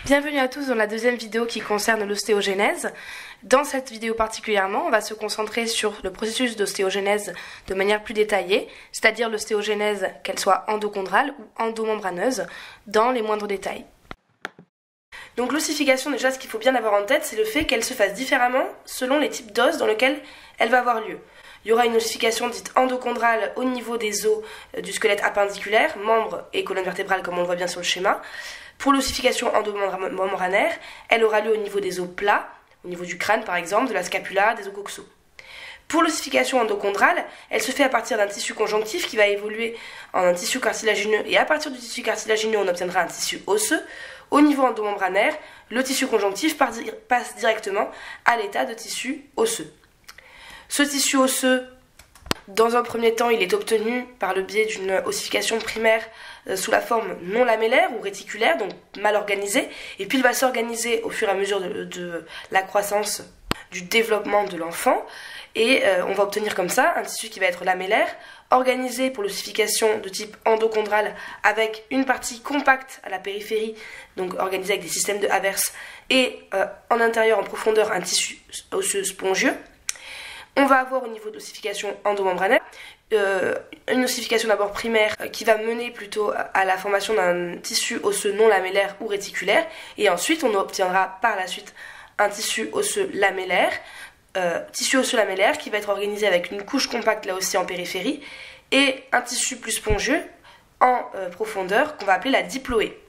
Bienvenue à tous dans la deuxième vidéo qui concerne l'ostéogenèse. Dans cette vidéo particulièrement, on va se concentrer sur le processus d'ostéogenèse de manière plus détaillée, c'est-à-dire l'ostéogenèse, qu'elle soit endochondrale ou endomembraneuse, dans les moindres détails. Donc l'ossification, déjà ce qu'il faut bien avoir en tête, c'est le fait qu'elle se fasse différemment selon les types d'os dans lesquels elle va avoir lieu. Il y aura une ossification dite endochondrale au niveau des os du squelette appendiculaire, membres et colonne vertébrale comme on le voit bien sur le schéma. Pour l'ossification endomembranaire, elle aura lieu au niveau des os plats, au niveau du crâne par exemple, de la scapula, des os coxaux. Pour l'ossification endochondrale, elle se fait à partir d'un tissu conjonctif qui va évoluer en un tissu cartilagineux et à partir du tissu cartilagineux on obtiendra un tissu osseux. Au niveau endomembranaire, le tissu conjonctif passe directement à l'état de tissu osseux. Ce tissu osseux, dans un premier temps, il est obtenu par le biais d'une ossification primaire sous la forme non lamellaire ou réticulaire, donc mal organisée, et puis il va s'organiser au fur et à mesure de la croissance, du développement de l'enfant, et on va obtenir comme ça un tissu qui va être lamellaire, organisé pour l'ossification de type endochondral avec une partie compacte à la périphérie, donc organisée avec des systèmes de Havertz, et en intérieur, en profondeur, un tissu osseux spongieux. On va avoir au niveau de l'ossification endomembranaire une ossification d'abord primaire qui va mener plutôt à la formation d'un tissu osseux non lamellaire ou réticulaire, et ensuite on obtiendra par la suite un tissu osseux lamellaire, qui va être organisé avec une couche compacte là aussi en périphérie et un tissu plus spongieux en profondeur qu'on va appeler la diploée.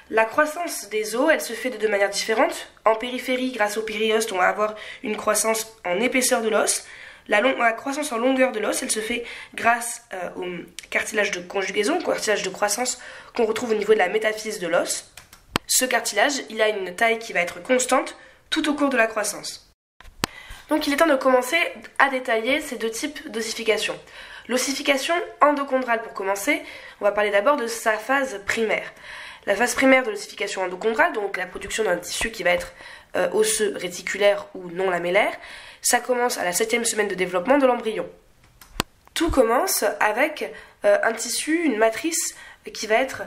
La croissance des os, elle se fait de deux manières différentes. En périphérie, grâce au périoste, on va avoir une croissance en épaisseur de l'os. La croissance en longueur de l'os, elle se fait grâce au cartilage de conjugaison, cartilage de croissance qu'on retrouve au niveau de la métaphyse de l'os. Ce cartilage, il a une taille qui va être constante tout au cours de la croissance. Donc il est temps de commencer à détailler ces deux types d'ossification. L'ossification endochondrale, pour commencer, on va parler d'abord de sa phase primaire. La phase primaire de l'ossification endochondrale, donc la production d'un tissu qui va être osseux, réticulaire ou non lamellaire, ça commence à la 7e semaine de développement de l'embryon. Tout commence avec un tissu, une matrice qui va être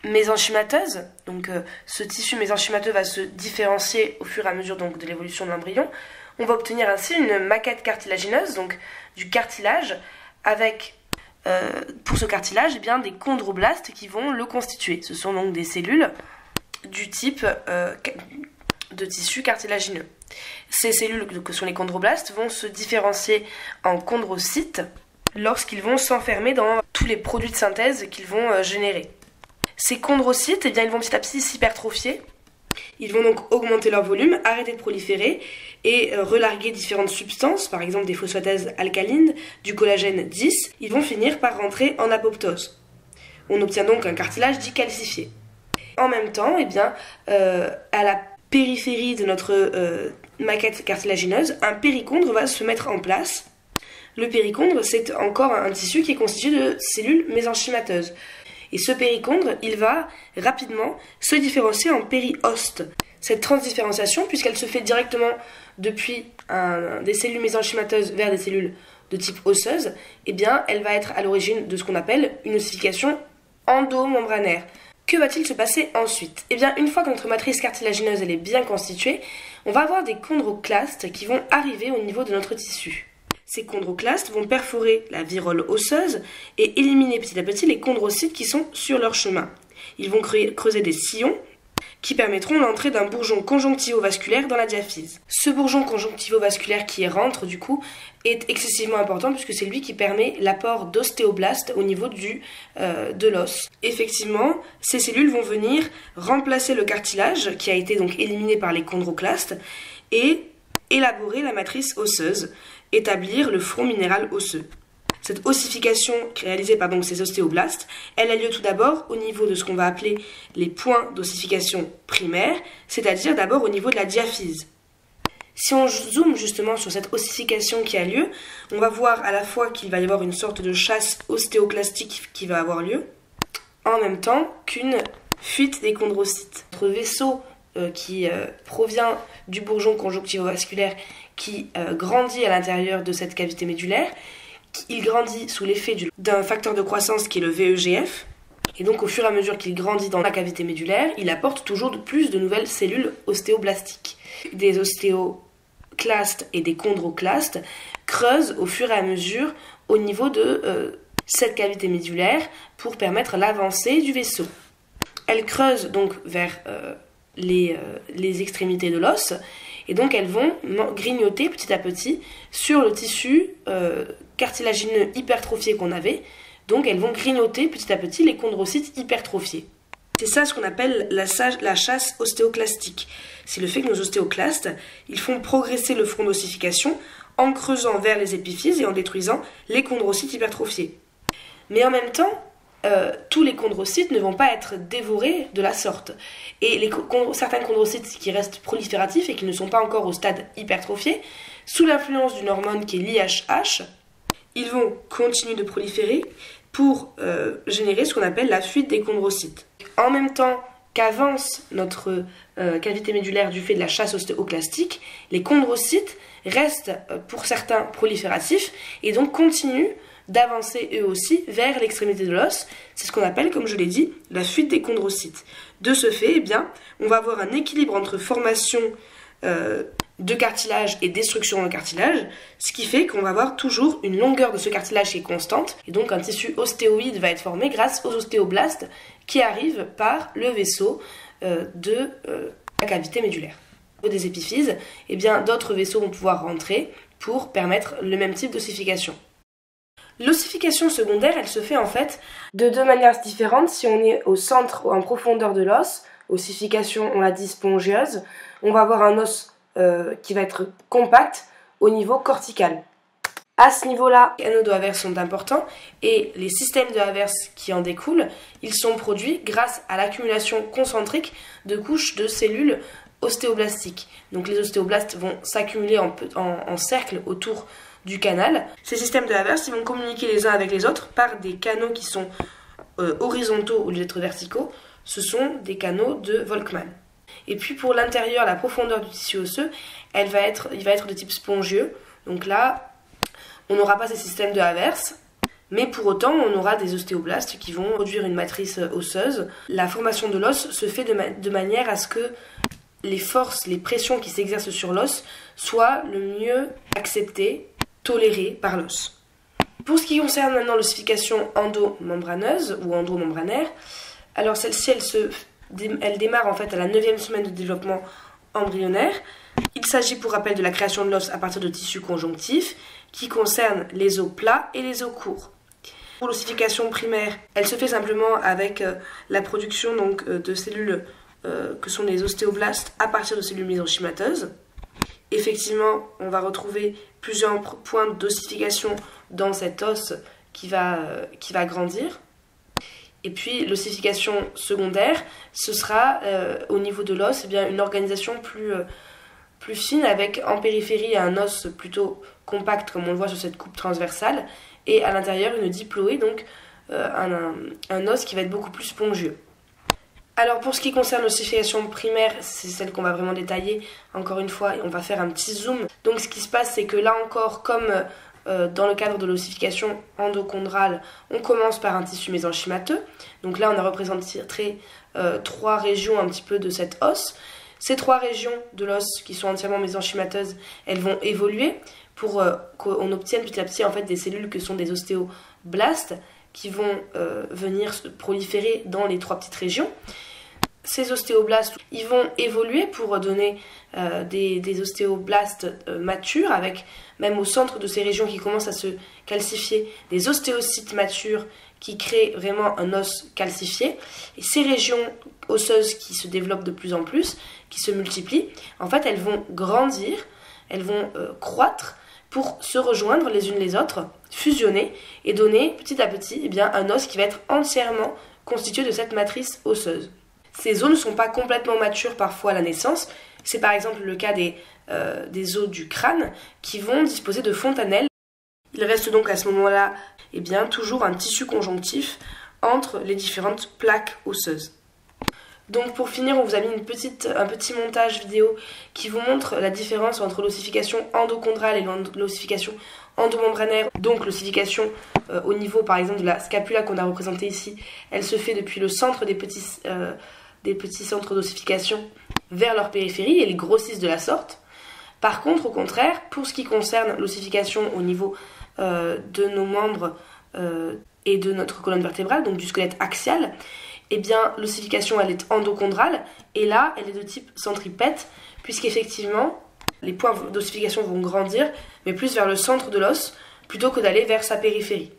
mésenchymateuse. Donc ce tissu mésenchymateux va se différencier au fur et à mesure donc, de l'évolution de l'embryon. On va obtenir ainsi une maquette cartilagineuse, donc du cartilage, avec pour ce cartilage, eh bien, des chondroblastes qui vont le constituer. Ce sont donc des cellules du type de tissu cartilagineux. Ces cellules, que sont les chondroblastes, vont se différencier en chondrocytes lorsqu'ils vont s'enfermer dans tous les produits de synthèse qu'ils vont générer. Ces chondrocytes, eh bien, ils vont petit à petit s'hypertrophier. Ils vont donc augmenter leur volume, arrêter de proliférer et relarguer différentes substances, par exemple des phosphatases alcalines, du collagène 10. Ils vont finir par rentrer en apoptose. On obtient donc un cartilage dit calcifié. En même temps, eh bien, à la périphérie de notre maquette cartilagineuse, un périchondre va se mettre en place. Le périchondre, c'est encore un tissu qui est constitué de cellules mésenchymateuses. Et ce périchondre, il va rapidement se différencier en périoste. Cette transdifférenciation, puisqu'elle se fait directement depuis des cellules mésenchymateuses vers des cellules de type osseuse, eh bien, elle va être à l'origine de ce qu'on appelle une ossification endomembranaire. Que va-t-il se passer ensuite? Eh bien, une fois que notre matrice cartilagineuse elle est bien constituée, on va avoir des chondroclastes qui vont arriver au niveau de notre tissu. Ces chondroclastes vont perforer la virole osseuse et éliminer petit à petit les chondrocytes qui sont sur leur chemin. Ils vont creuser des sillons qui permettront l'entrée d'un bourgeon conjonctivovasculaire dans la diaphyse. Ce bourgeon conjonctivovasculaire qui rentre, du coup, est excessivement important puisque c'est lui qui permet l'apport d'ostéoblastes au niveau de l'os. Effectivement, ces cellules vont venir remplacer le cartilage qui a été donc éliminé par les chondroclastes et élaborer la matrice osseuse, établir le front minéral osseux. Cette ossification réalisée par donc ces ostéoblastes, elle a lieu tout d'abord au niveau de ce qu'on va appeler les points d'ossification primaire, c'est-à-dire d'abord au niveau de la diaphyse. Si on zoome justement sur cette ossification qui a lieu, on va voir à la fois qu'il va y avoir une sorte de chasse ostéoclastique qui va avoir lieu, en même temps qu'une fuite des chondrocytes. Notre vaisseau qui provient du bourgeon conjonctivovasculaire qui grandit à l'intérieur de cette cavité médulaire. Il grandit sous l'effet d'un facteur de croissance qui est le VEGF. Et donc au fur et à mesure qu'il grandit dans la cavité médulaire, il apporte toujours plus de nouvelles cellules ostéoblastiques. Des ostéoclastes et des chondroclastes creusent au fur et à mesure au niveau de cette cavité médulaire pour permettre l'avancée du vaisseau. Elles creusent donc vers les extrémités de l'os et donc elles vont grignoter petit à petit sur le tissu cartilagineux hypertrophié qu'on avait. Donc elles vont grignoter petit à petit les chondrocytes hypertrophiés. C'est ça ce qu'on appelle la chasse ostéoclastique. C'est le fait que nos ostéoclastes, ils font progresser le front d'ossification en creusant vers les épiphyses et en détruisant les chondrocytes hypertrophiés. Mais en même temps, tous les chondrocytes ne vont pas être dévorés de la sorte. Et certains chondrocytes qui restent prolifératifs et qui ne sont pas encore au stade hypertrophié, sous l'influence d'une hormone qui est l'IHH, ils vont continuer de proliférer pour générer ce qu'on appelle la fuite des chondrocytes. En même temps qu'avance notre cavité médulaire du fait de la chasse ostéoclastique, les chondrocytes restent pour certains prolifératifs et donc continuent d'avancer eux aussi vers l'extrémité de l'os. C'est ce qu'on appelle, comme je l'ai dit, la fuite des chondrocytes. De ce fait, eh bien, on va avoir un équilibre entre formation de cartilage et destruction de cartilage, ce qui fait qu'on va avoir toujours une longueur de ce cartilage qui est constante, et donc un tissu ostéoïde va être formé grâce aux ostéoblastes qui arrivent par le vaisseau de la cavité médulaire. Des épiphyses, eh bien, d'autres vaisseaux vont pouvoir rentrer pour permettre le même type d'ossification. L'ossification secondaire, elle se fait en fait de deux manières différentes. Si on est au centre ou en profondeur de l'os, ossification, on l'a dit, spongieuse, on va avoir un os qui va être compact au niveau cortical. À ce niveau-là, les canaux de Havers sont importants et les systèmes de Havers qui en découlent, ils sont produits grâce à l'accumulation concentrique de couches de cellules ostéoblastiques. Donc les ostéoblastes vont s'accumuler en cercle autour du canal. Ces systèmes de Havers, ils vont communiquer les uns avec les autres par des canaux qui sont horizontaux au lieu d'être verticaux. Ce sont des canaux de Volkmann. Et puis pour l'intérieur, la profondeur du tissu osseux, il va être de type spongieux. Donc là, on n'aura pas ces systèmes de Havers, mais pour autant, on aura des ostéoblastes qui vont produire une matrice osseuse. La formation de l'os se fait de manière à ce que les forces, les pressions qui s'exercent sur l'os soient le mieux acceptées, tolérées par l'os. Pour ce qui concerne maintenant l'ossification endomembraneuse ou endomembranaire, alors celle-ci, elle démarre en fait à la 9e semaine de développement embryonnaire. Il s'agit pour rappel de la création de l'os à partir de tissus conjonctifs qui concernent les os plats et les os courts. Pour l'ossification primaire, elle se fait simplement avec la production donc, de cellules que sont les ostéoblastes à partir de cellules mésenchymateuses. Effectivement, on va retrouver plusieurs points d'ossification dans cet os qui va grandir. Et puis l'ossification secondaire, ce sera au niveau de l'os une organisation plus fine avec en périphérie un os plutôt compact comme on le voit sur cette coupe transversale et à l'intérieur une diploïde, donc un os qui va être beaucoup plus spongieux. Alors pour ce qui concerne l'ossification primaire, c'est celle qu'on va vraiment détailler encore une fois et on va faire un petit zoom. Donc ce qui se passe, c'est que là encore, comme dans le cadre de l'ossification endochondrale, on commence par un tissu mésenchymateux. Donc là, on a représenté 3 régions un petit peu de cet os. Ces 3 régions de l'os qui sont entièrement mésenchymateuses, elles vont évoluer pour qu'on obtienne petit à petit en fait, des cellules que sont des ostéoblastes qui vont venir se proliférer dans les 3 petites régions. Ces ostéoblastes, ils vont évoluer pour donner des ostéoblastes matures, avec même au centre de ces régions qui commencent à se calcifier, des ostéocytes matures qui créent vraiment un os calcifié. Et ces régions osseuses qui se développent de plus en plus, qui se multiplient, en fait, elles vont grandir, elles vont croître pour se rejoindre les unes les autres, fusionner et donner petit à petit un os qui va être entièrement constitué de cette matrice osseuse. Ces os ne sont pas complètement matures parfois à la naissance. C'est par exemple le cas des os du crâne qui vont disposer de fontanelles. Il reste donc à ce moment-là toujours un tissu conjonctif entre les différentes plaques osseuses. Donc pour finir, on vous a mis un petit montage vidéo qui vous montre la différence entre l'ossification endochondrale et l'ossification endomembranaire, donc l'ossification au niveau par exemple de la scapula qu'on a représentée ici, elle se fait depuis le centre des petits centres d'ossification vers leur périphérie et ils grossissent de la sorte. Par contre, au contraire, pour ce qui concerne l'ossification au niveau de nos membres et de notre colonne vertébrale, donc du squelette axial, eh bien l'ossification elle est endochondrale et là elle est de type centripète puisqu'effectivement les points d'ossification vont grandir mais plus vers le centre de l'os plutôt que d'aller vers sa périphérie.